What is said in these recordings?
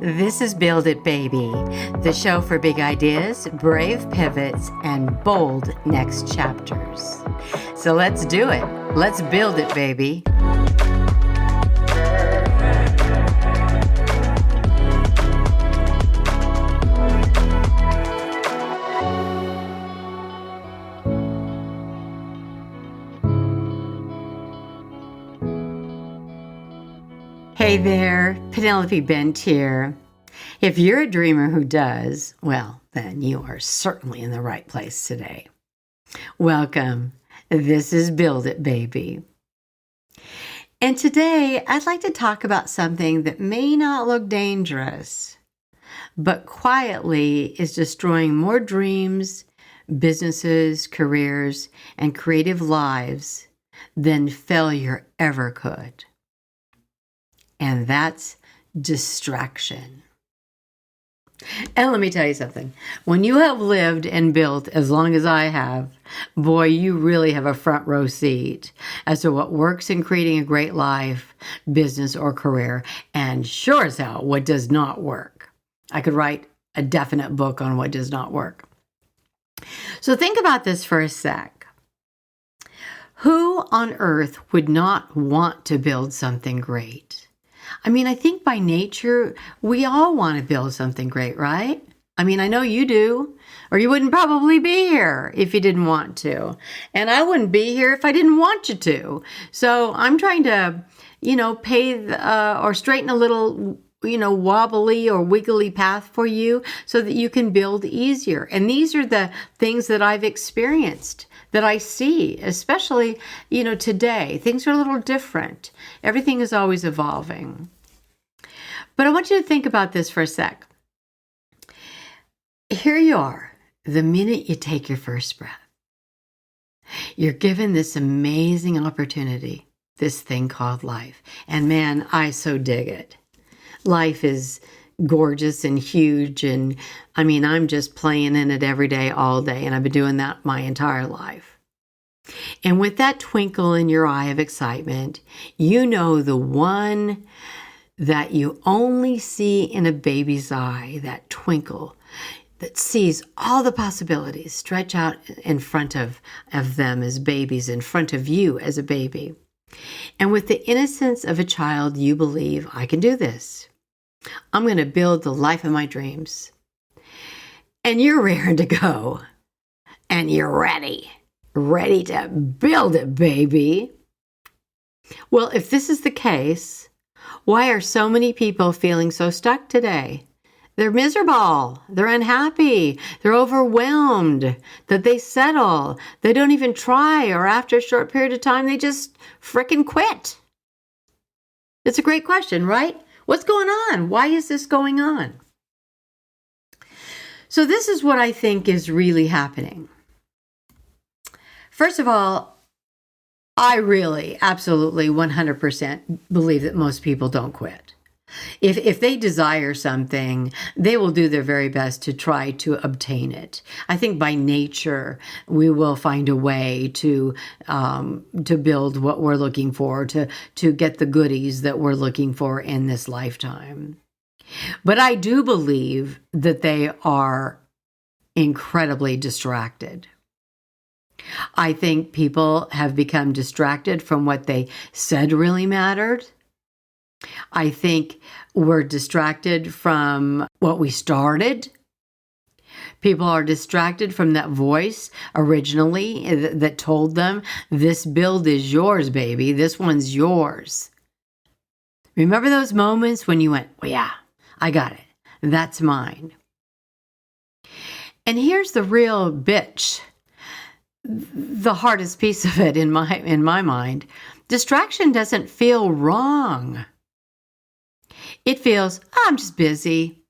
This is Build It Baby, the show for big ideas, brave pivots, and bold next chapters. So let's do it. Let's build it, baby. Hey there, Penelope Bent here. If you're a dreamer who does, well, then you are certainly in the right place today. Welcome. This is Build It Baby. And today I'd like to talk about something that may not look dangerous, but quietly is destroying more dreams, businesses, careers, and creative lives than failure ever could. And that's distraction. And let me tell you something. When you have lived and built as long as I have, boy, you really have a front row seat as to what works in creating a great life, business, or career, and sure as hell what does not work. I could write a definite book on what does not work. So think about this for a sec. Who on earth would not want to build something great? I mean, I think by nature, we all want to build something great, right? I mean, I know you do, or you wouldn't probably be here if you didn't want to. And I wouldn't be here if I didn't want you to. So I'm trying to, pave or straighten a little, wobbly or wiggly path for you so that you can build easier. And these are the things that I've experienced, that I see, especially, today. Things are a little different. Everything is always evolving. But I want you to think about this for a sec. Here you are, the minute you take your first breath. You're given this amazing opportunity, this thing called life. And man, I so dig it. Life is gorgeous and huge. And I mean, I'm just playing in it every day, all day. And I've been doing that my entire life. And with that twinkle in your eye of excitement, you know the one that you only see in a baby's eye, that twinkle that sees all the possibilities stretch out in front of them as babies, in front of you as a baby. And with the innocence of a child, you believe, I can do this. I'm going to build the life of my dreams. And you're raring to go. And you're ready to build it, baby. Well, if this is the case, why are so many people feeling so stuck today? They're miserable. They're unhappy. They're overwhelmed that they settle. They don't even try, or after a short period of time, they just frickin' quit. It's a great question, right? What's going on? Why is this going on? So this is what I think is really happening. First of all, I really, absolutely, 100% believe that most people don't quit. If they desire something, they will do their very best to try to obtain it. I think by nature, we will find a way to build what we're looking for, to get the goodies that we're looking for in this lifetime. But I do believe that they are incredibly distracted. I think people have become distracted from what they said really mattered. I think we're distracted from what we started. People are distracted from that voice originally that told them, this build is yours, baby. This one's yours. Remember those moments when you went, well, yeah, I got it. That's mine. And here's the real bitch. The hardest piece of it in my mind. Distraction doesn't feel wrong. It feels, I'm just busy.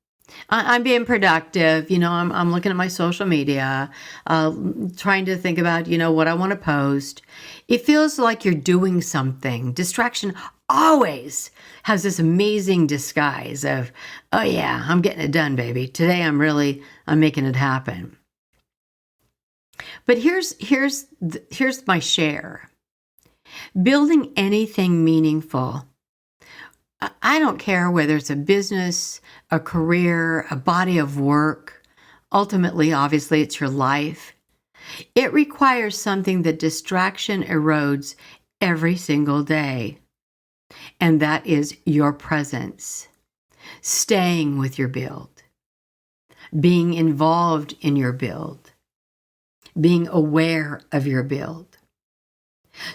I'm being productive. I'm looking at my social media, trying to think about, what I want to post. It feels like you're doing something. Distraction always has this amazing disguise of, oh yeah, I'm getting it done, baby. Today I'm making it happen. But here's my share. Building anything meaningful I don't care whether it's a business, a career, a body of work. Ultimately, obviously, it's your life. It requires something that distraction erodes every single day. And that is your presence, staying with your build, being involved in your build, being aware of your build.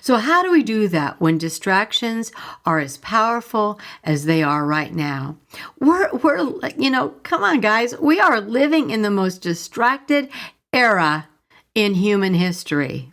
So how do we do that when distractions are as powerful as they are right now? We're come on, guys. We are living in the most distracted era in human history.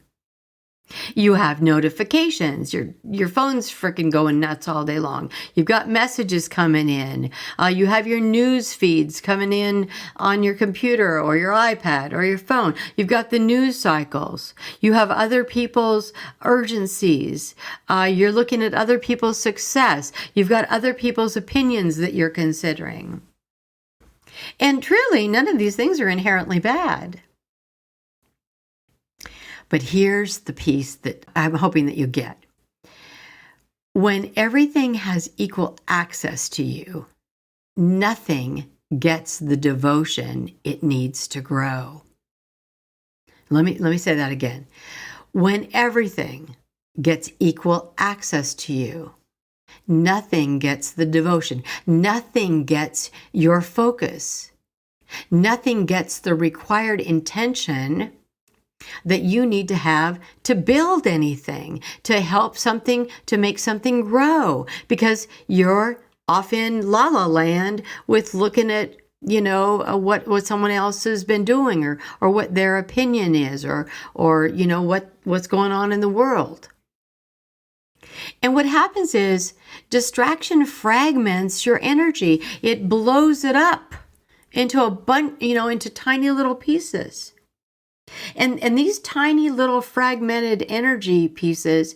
You have notifications. Your phone's freaking going nuts all day long. You've got messages coming in. You have your news feeds coming in on your computer or your iPad or your phone. You've got the news cycles. You have other people's urgencies. You're looking at other people's success. You've got other people's opinions that you're considering. And truly, none of these things are inherently bad. But here's the piece that I'm hoping that you get. When everything has equal access to you, nothing gets the devotion it needs to grow. Let me say that again. When everything gets equal access to you, nothing gets the devotion. Nothing gets your focus. Nothing gets the required intention that you need to have to build anything, to help something, to make something grow, because you're off in la la land with looking at, what someone else has been doing or what their opinion is or what's going on in the world. And what happens is distraction fragments your energy. It blows it up into a bunch, into tiny little pieces. And these tiny little fragmented energy pieces,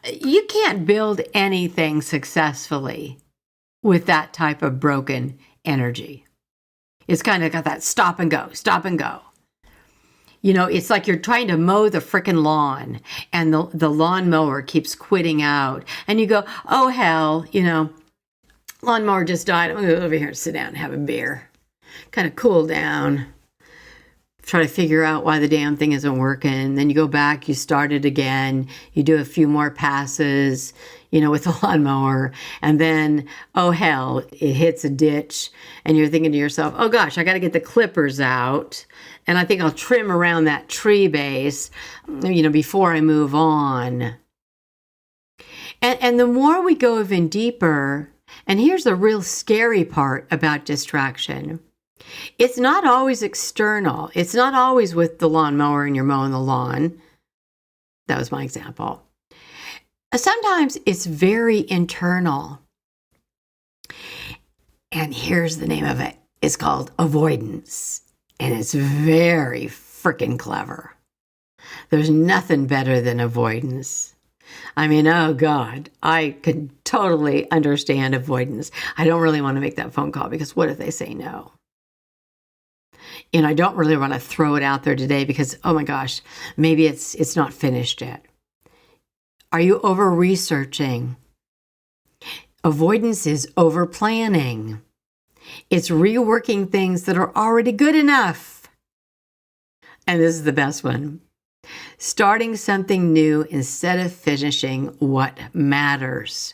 you can't build anything successfully with that type of broken energy. It's kind of got that stop and go. It's like you're trying to mow the frickin' lawn and the lawnmower keeps quitting out. And you go, oh, hell, lawnmower just died. I'm going to go over here and sit down and have a beer. Kind of cool down. Try to figure out why the damn thing isn't working. Then you go back, you start it again. You do a few more passes, with the lawnmower. And then, oh, hell, it hits a ditch. And you're thinking to yourself, oh, gosh, I got to get the clippers out. And I think I'll trim around that tree base, before I move on. And the more we go even deeper, and here's the real scary part about distraction. It's not always external. It's not always with the lawnmower and you're mowing the lawn. That was my example. Sometimes it's very internal. And here's the name of it. It's called avoidance. And it's very freaking clever. There's nothing better than avoidance. I mean, oh God, I could totally understand avoidance. I don't really want to make that phone call because what if they say no? And I don't really want to throw it out there today because, oh my gosh, maybe it's not finished yet. Are you over-researching? Avoidance is over-planning. It's reworking things that are already good enough. And this is the best one. Starting something new instead of finishing what matters.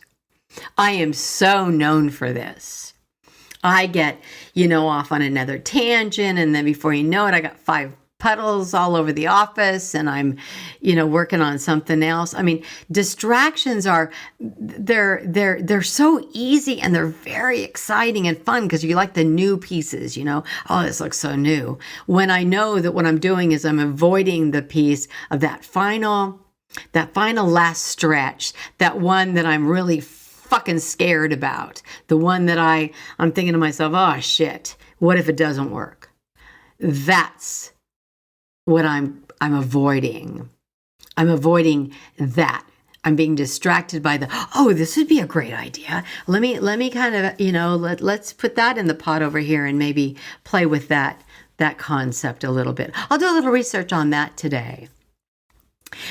I am so known for this. I get, off on another tangent, and then before you know it, I got 5 puddles all over the office, and I'm, working on something else. I mean, distractions they're so easy, and they're very exciting and fun because you like the new pieces, oh, this looks so new. When I know that what I'm doing is I'm avoiding the piece of that final last stretch, that one that I'm really fucking scared about, the one that I'm thinking to myself, oh shit, what if it doesn't work? That's what I'm avoiding. I'm avoiding that. I'm being distracted by this would be a great idea. Let me kind of, let's put that in the pot over here and maybe play with that concept a little bit. I'll do a little research on that today.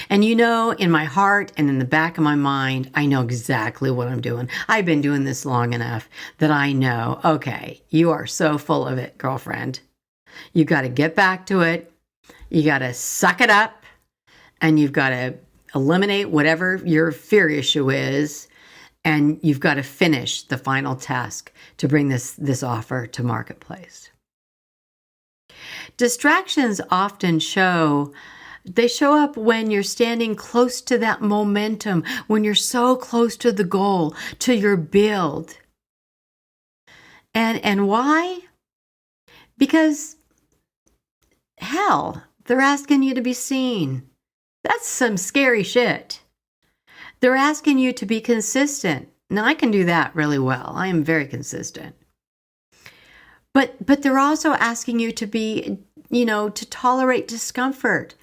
And in my heart and in the back of my mind, I know exactly what I'm doing. I've been doing this long enough that I know, okay, you are so full of it, girlfriend. You got to get back to it. You got to suck it up, and you've got to eliminate whatever your fear issue is, and you've got to finish the final task to bring this offer to marketplace. Distractions often show up when you're standing close to that momentum, when you're so close to the goal, to your build. And why? Because, hell, they're asking you to be seen. That's some scary shit. They're asking you to be consistent. Now, I can do that really well. I am very consistent. But they're also asking you to be, to tolerate discomfort.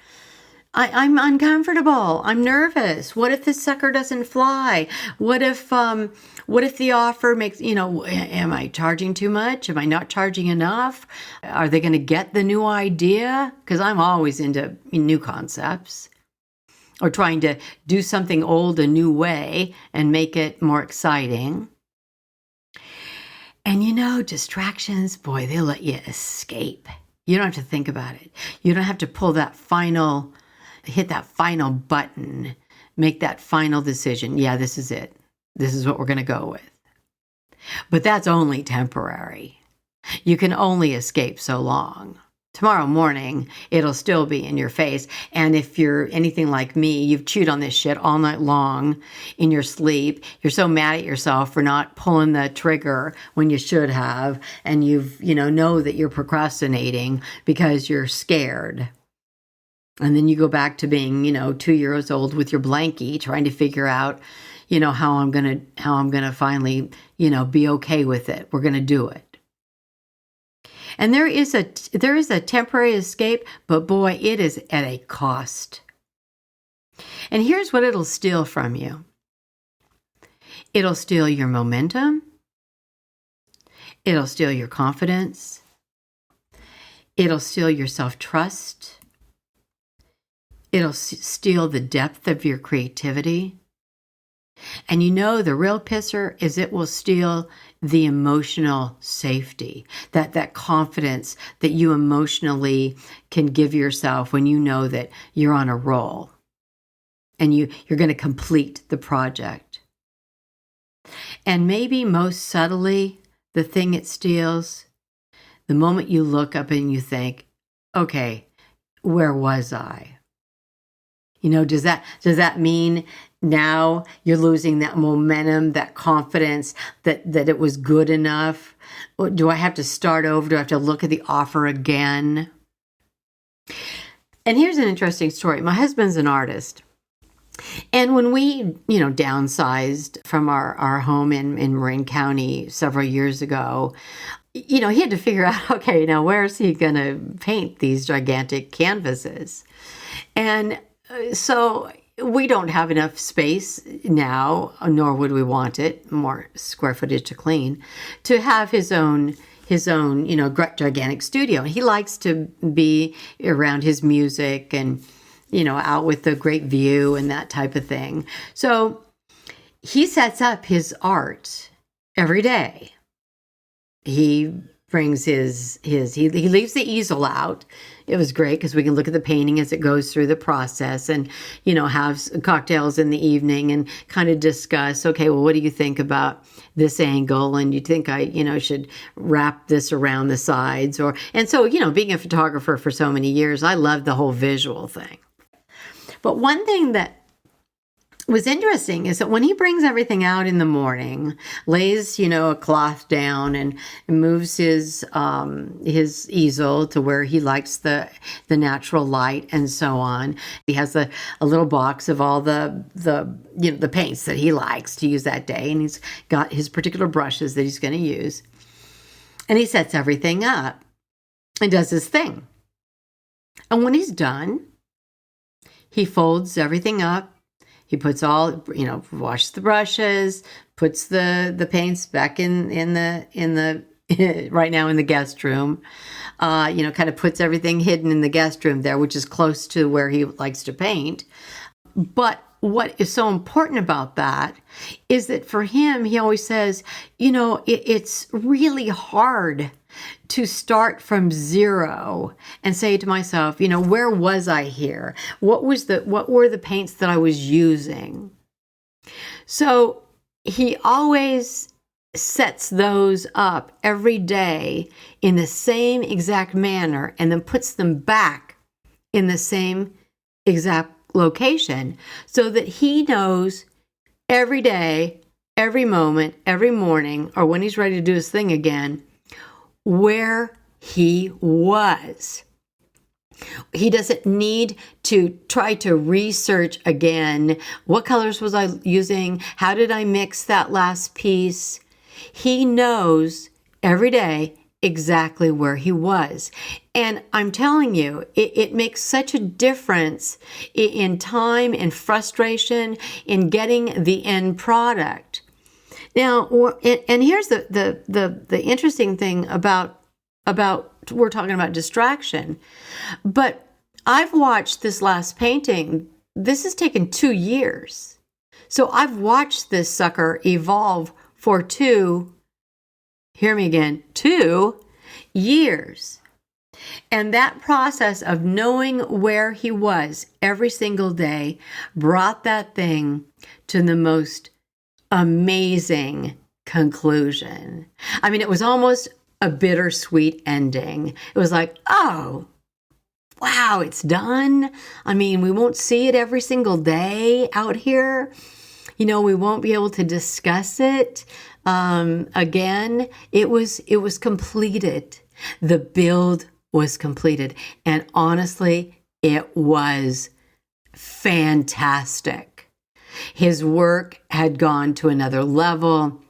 I'm uncomfortable. I'm nervous. What if this sucker doesn't fly? What if the offer makes, am I charging too much? Am I not charging enough? Are they going to get the new idea? Because I'm always into new concepts, or trying to do something old a new way and make it more exciting. And distractions, boy, they'll let you escape. You don't have to think about it. You don't have to hit that final button, make that final decision. Yeah, this is it. This is what we're going to go with. But that's only temporary. You can only escape so long. Tomorrow morning, it'll still be in your face. And if you're anything like me, you've chewed on this shit all night long in your sleep. You're so mad at yourself for not pulling the trigger when you should have. And know that you're procrastinating because you're scared. And then you go back to being, 2 years old with your blankie, trying to figure out, how I'm gonna finally, be okay with it. We're gonna do it. And there is a temporary escape, but boy, it is at a cost. And here's what it'll steal from you. It'll steal your momentum. It'll steal your confidence. It'll steal your self-trust. It'll steal the depth of your creativity. And the real pisser is it will steal the emotional safety, that confidence that you emotionally can give yourself when you know that you're on a roll and you're going to complete the project. And maybe most subtly, the thing it steals, the moment you look up and you think, okay, where was I? Does that mean now you're losing that momentum, that confidence that it was good enough? Or do I have to start over? Do I have to look at the offer again? And here's an interesting story. My husband's an artist. And when we, downsized from our home in Marin County several years ago, he had to figure out, okay, now where's he going to paint these gigantic canvases? And so we don't have enough space now, nor would we want it, more square footage to clean, to have his own, gigantic studio. And he likes to be around his music and, out with the great view and that type of thing. So he sets up his art every day. He brings he leaves the easel out. It was great because we can look at the painting as it goes through the process and, have cocktails in the evening and kind of discuss, okay, well, what do you think about this angle? And you think I, should wrap this around the sides and so, being a photographer for so many years, I love the whole visual thing. But one thing that was interesting is that when he brings everything out in the morning, lays, a cloth down and moves his easel to where he likes the natural light and so on. He has a little box of all the paints that he likes to use that day. And he's got his particular brushes that he's going to use. And he sets everything up and does his thing. And when he's done, he folds everything up. He puts washes the brushes, puts the paints back in the right now in the guest room. Kind of puts everything hidden in the guest room there, which is close to where he likes to paint. But what is so important about that is that for him, he always says, it's really hard to start from zero and say to myself, where was I here? What were the paints that I was using? So he always sets those up every day in the same exact manner and then puts them back in the same exact location so that he knows every day, every moment, every morning, or when he's ready to do his thing again, where he was. He doesn't need to try to research again. What colors was I using? How did I mix that last piece? He knows every day exactly where he was. And I'm telling you, it makes such a difference in time and frustration in getting the end product. Now, and here's the interesting thing about we're talking about distraction, but I've watched this last painting. This has taken 2 years. So I've watched this sucker evolve for 2 years. And that process of knowing where he was every single day brought that thing to the most amazing conclusion. I mean, it was almost a bittersweet ending. It was like, oh, wow, it's done. I mean, we won't see it every single day out here. We won't be able to discuss it again. It was completed. The build was completed. And honestly, it was fantastic. His work had gone to another level.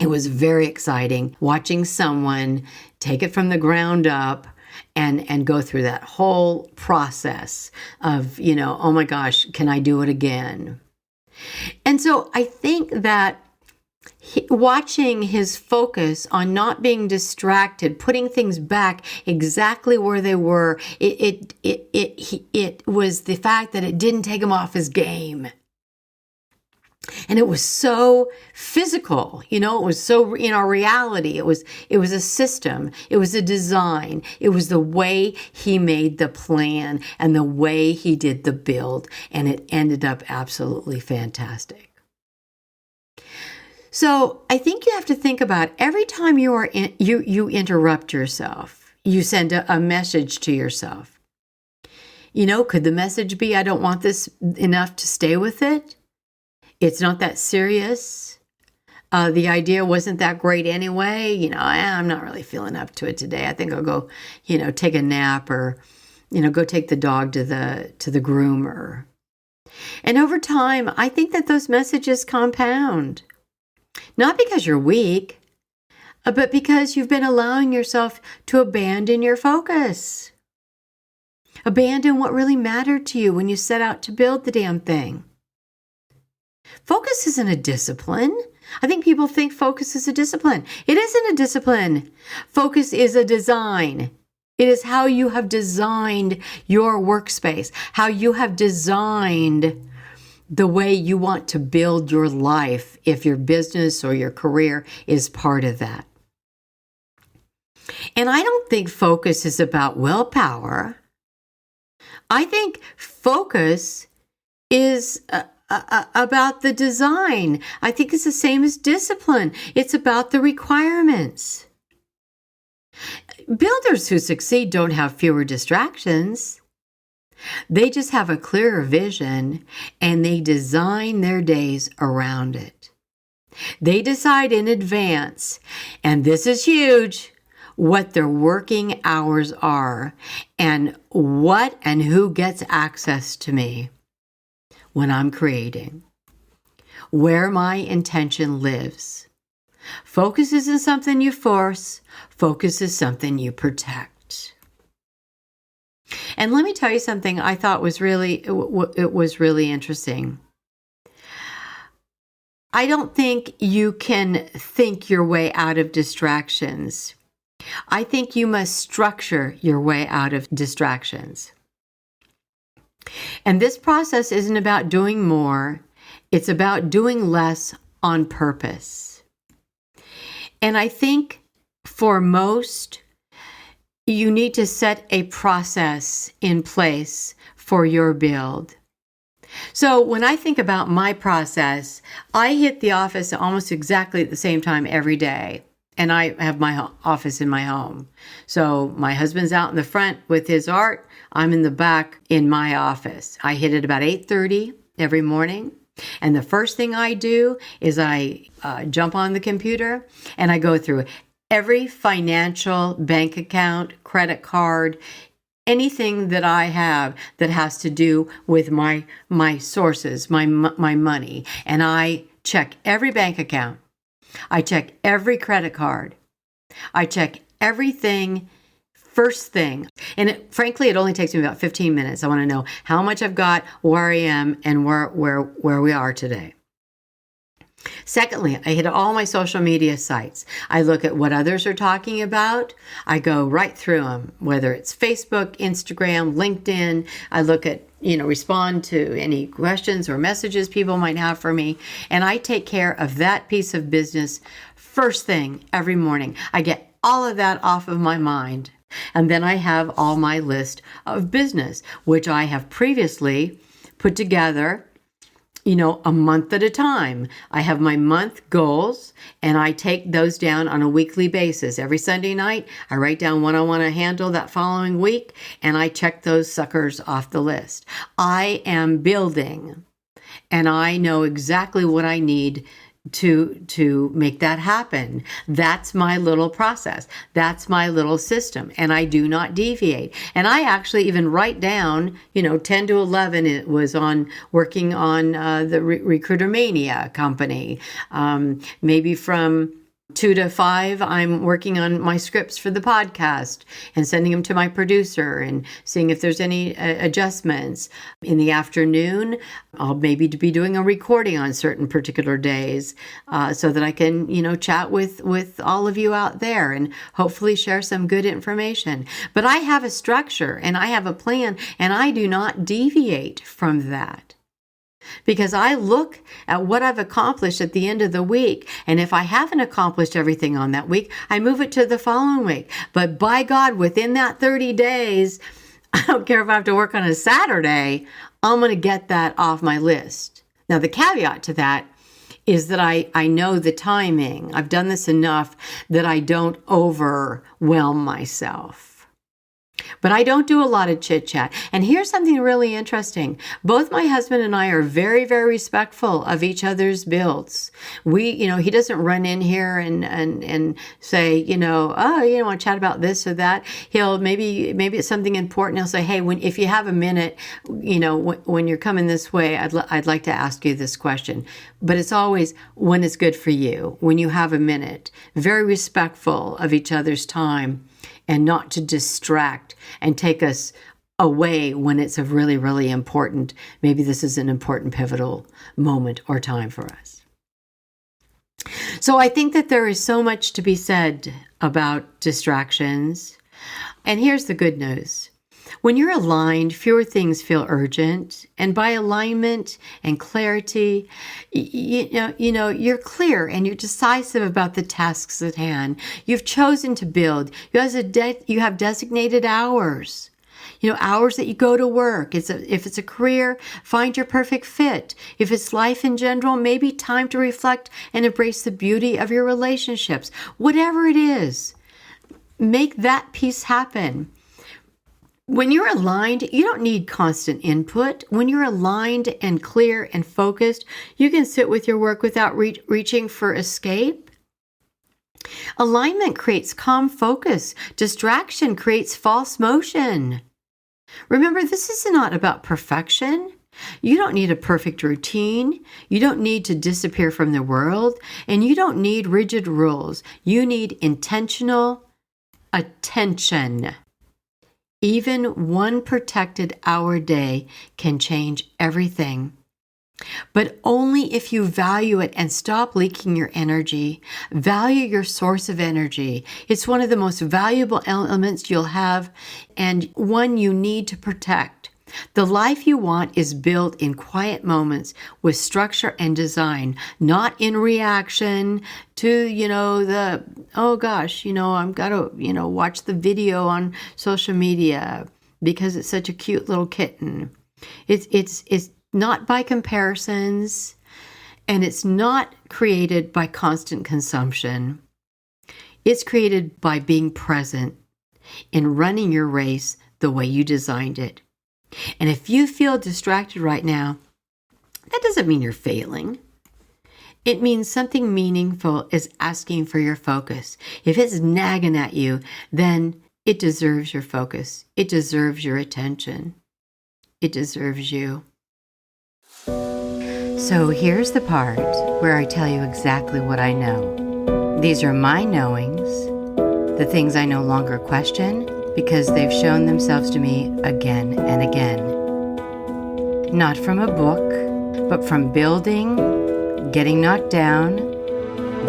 It was very exciting watching someone take it from the ground up and go through that whole process of, oh my gosh, can I do it again? And so I think that watching his focus on not being distracted, putting things back exactly where they were, it was the fact that it didn't take him off his game. And it was so physical, it was so in our reality. It was a system. It was a design. It was the way he made the plan and the way he did the build. And it ended up absolutely fantastic. So I think you have to think about every time you interrupt yourself, you send a message to yourself. Could the message be, I don't want this enough to stay with it? It's not that serious. The idea wasn't that great anyway. I'm not really feeling up to it today. I think I'll go, take a nap or, go take the dog to the groomer. And over time, I think that those messages compound. Not because you're weak, but because you've been allowing yourself to abandon your focus. Abandon what really mattered to you when you set out to build the damn thing. Focus isn't a discipline. I think people think focus is a discipline. It isn't a discipline. Focus is a design. It is how you have designed your workspace, how you have designed the way you want to build your life if your business or your career is part of that. And I don't think focus is about willpower. I think focus is about the design. I think it's the same as discipline. It's about the requirements. Builders who succeed don't have fewer distractions. They just have a clearer vision and they design their days around it. They decide in advance, and this is huge, what their working hours are and what and who gets access to me when I'm creating, where my intention lives. Focus isn't something you force. Focus is something you protect. And let me tell you something I thought was really interesting. I don't think you can think your way out of distractions. I think you must structure your way out of distractions. And this process isn't about doing more. It's about doing less on purpose. And I think for most, you need to set a process in place for your build. So when I think about my process, I hit the office almost exactly at the same time every day. And I have my office in my home. So my husband's out in the front with his art. I'm in the back in my office. I hit it about 8:30 every morning. And the first thing I do is I jump on the computer and I go through every financial bank account, credit card, anything that I have that has to do with my sources, my money. And I check every bank account. I check every credit card. I check everything first thing. And frankly, it only takes me about 15 minutes. I want to know how much I've got, where I am, and where we are today. Secondly, I hit all my social media sites. I look at what others are talking about. I go right through them, whether it's Facebook, Instagram, LinkedIn. I look at, respond to any questions or messages people might have for me. And I take care of that piece of business first thing every morning. I get all of that off of my mind. And then I have all my list of business, which I have previously put together a month at a time. I have my month goals and I take those down on a weekly basis. Every Sunday night, I write down what I want to handle that following week and I check those suckers off the list. I am building and I know exactly what I need to make that happen. That's my little process. That's my little system. And I do not deviate. And I actually even write down, 10 to 11, it was on working on the Recruiter Mania company. Maybe from 2 to 5, I'm working on my scripts for the podcast and sending them to my producer and seeing if there's any adjustments. In the afternoon, I'll maybe be doing a recording on certain particular days so that I can, chat with all of you out there and hopefully share some good information. But I have a structure and I have a plan and I do not deviate from that. Because I look at what I've accomplished at the end of the week. And if I haven't accomplished everything on that week, I move it to the following week. But by God, within that 30 days, I don't care if I have to work on a Saturday, I'm going to get that off my list. Now, the caveat to that is that I know the timing. I've done this enough that I don't overwhelm myself. But I don't do a lot of chit chat. And here's something really interesting. Both my husband and I are very, very respectful of each other's builds. He doesn't run in here and say, oh, you want to chat about this or that. He'll maybe it's something important. He'll say, hey, if you have a minute, when you're coming this way, I'd like to ask you this question. But it's always when it's good for you, when you have a minute. Very respectful of each other's time. And not to distract and take us away when it's a really, really important, maybe this is an important pivotal moment or time for us. So I think that there is so much to be said about distractions. And here's the good news. When you're aligned, fewer things feel urgent. And by alignment and clarity, you're clear and you're decisive about the tasks at hand. You've chosen to build. You have designated hours. Hours that you go to work. If it's a career, find your perfect fit. If it's life in general, maybe time to reflect and embrace the beauty of your relationships. Whatever it is, make that piece happen. When you're aligned, you don't need constant input. When you're aligned and clear and focused, you can sit with your work without reaching for escape. Alignment creates calm focus. Distraction creates false motion. Remember, this is not about perfection. You don't need a perfect routine. You don't need to disappear from the world. And you don't need rigid rules. You need intentional attention. Even one protected hour a day can change everything. but only if you value it and stop leaking your energy. Value your source of energy. It's one of the most valuable elements you'll have and one you need to protect. The life you want is built in quiet moments with structure and design, not in reaction to, oh gosh, I've got to, watch the video on social media because it's such a cute little kitten. It's not by comparisons, and it's not created by constant consumption. It's created by being present in running your race the way you designed it. And if you feel distracted right now, that doesn't mean you're failing. It means something meaningful is asking for your focus. If it's nagging at you, then it deserves your focus. It deserves your attention. It deserves you. So here's the part where I tell you exactly what I know. These are my knowings, the things I no longer question because they've shown themselves to me again and again. Not from a book, but from building, getting knocked down,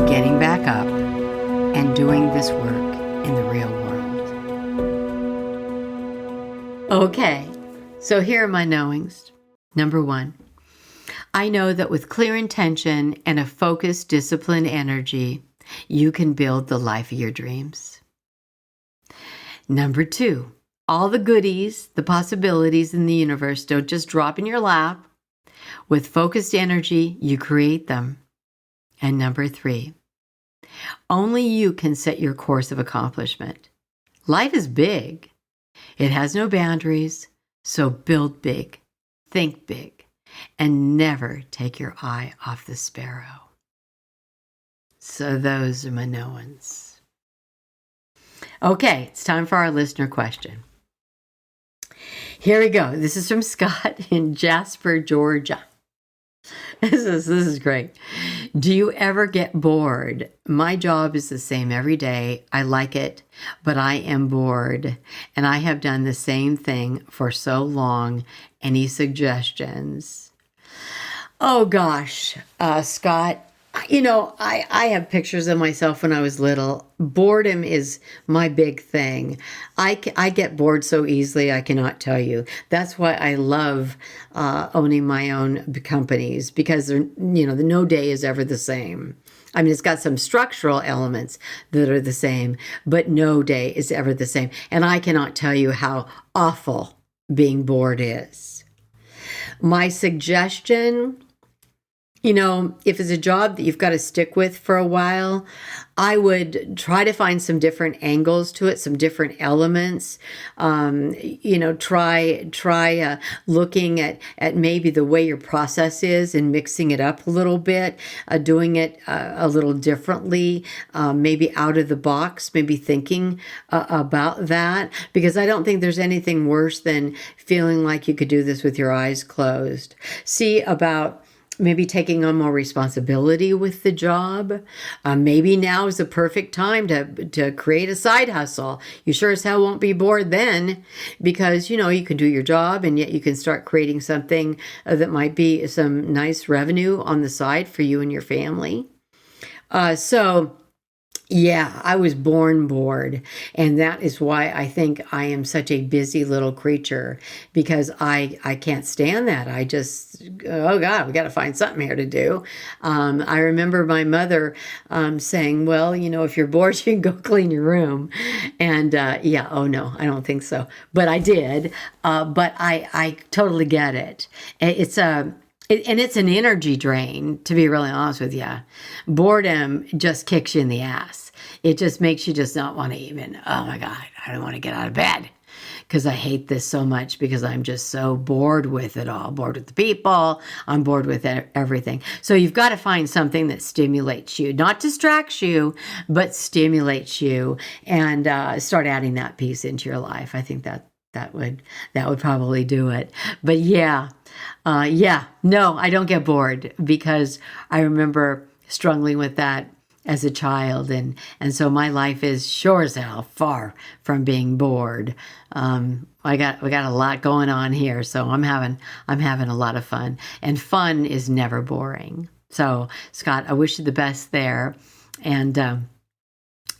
getting back up, and doing this work in the real world. Okay, so here are my knowings. Number 1. I know that with clear intention and a focused, disciplined energy, you can build the life of your dreams. Number 2, all the goodies, the possibilities in the universe don't just drop in your lap. With focused energy, you create them. And number 3, only you can set your course of accomplishment. Life is big. It has no boundaries, so build big, think big, and never take your eye off the sparrow. So those are my knowings. Okay, it's time for our listener question. Here we go. This is from Scott in Jasper, Georgia. This is great. Do you ever get bored? My job is the same every day. I like it, but I am bored. And I have done the same thing for so long. Any suggestions? Oh gosh, Scott, I have pictures of myself when I was little. Boredom is my big thing. I get bored so easily, I cannot tell you. That's why I love owning my own companies, because no day is ever the same. I mean, it's got some structural elements that are the same, but no day is ever the same. And I cannot tell you how awful being bored is. My suggestion, if it's a job that you've got to stick with for a while, I would try to find some different angles to it, some different elements. Try looking at maybe the way your process is and mixing it up a little bit, doing it a little differently, maybe out of the box, maybe thinking about that, because I don't think there's anything worse than feeling like you could do this with your eyes closed. See about maybe taking on more responsibility with the job. Maybe now is the perfect time to create a side hustle. You sure as hell won't be bored then, because, you can do your job and yet you can start creating something that might be some nice revenue on the side for you and your family. Yeah, I was born bored, and that is why I think I am such a busy little creature, because I can't stand that. I just, oh God, we got to find something here to do. I remember my mother saying, well, if you're bored, you can go clean your room. And oh no, I don't think so. But I did. But I totally get it. It's an energy drain, to be really honest with you. Boredom just kicks you in the ass. It just makes you just not want to even, oh my God, I don't want to get out of bed because I hate this so much, because I'm just so bored with it all. Bored with the people. I'm bored with everything. So you've got to find something that stimulates you, not distracts you, but stimulates you, and start adding that piece into your life. I think that would probably do it. But no, I don't get bored, because I remember struggling with that as a child, and so my life is sure as hell far from being bored. We got a lot going on here, so I'm having a lot of fun, and fun is never boring. So Scott, I wish you the best there, and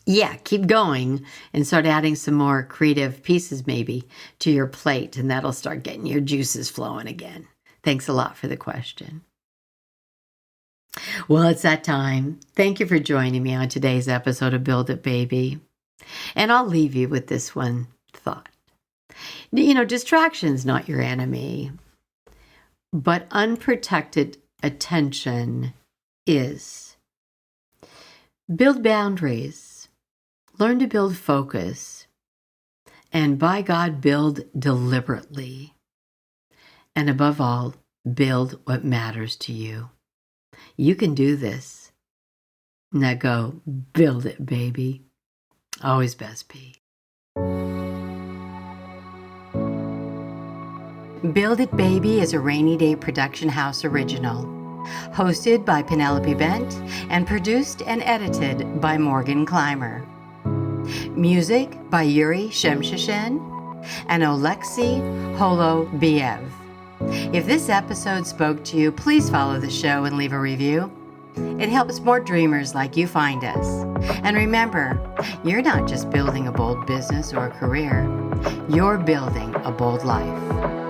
yeah, keep going and start adding some more creative pieces maybe to your plate, and that'll start getting your juices flowing again. Thanks a lot for the question. Well, it's that time. Thank you for joining me on today's episode of Build It, Baby. And I'll leave you with this one thought. Distraction's not your enemy, but unprotected attention is. Build boundaries. Learn to build focus. And by God, build deliberately. And above all, build what matters to you. You can do this. Now go build it, baby. Always best be. Build It, Baby is a Rainy Day Production House original. Hosted by Penelope Bent and produced and edited by Morgan Clymer. Music by Yuri Shemshashen and Oleksiy Holobiev. If this episode spoke to you, please follow the show and leave a review. It helps more dreamers like you find us. And remember, you're not just building a bold business or a career, you're building a bold life.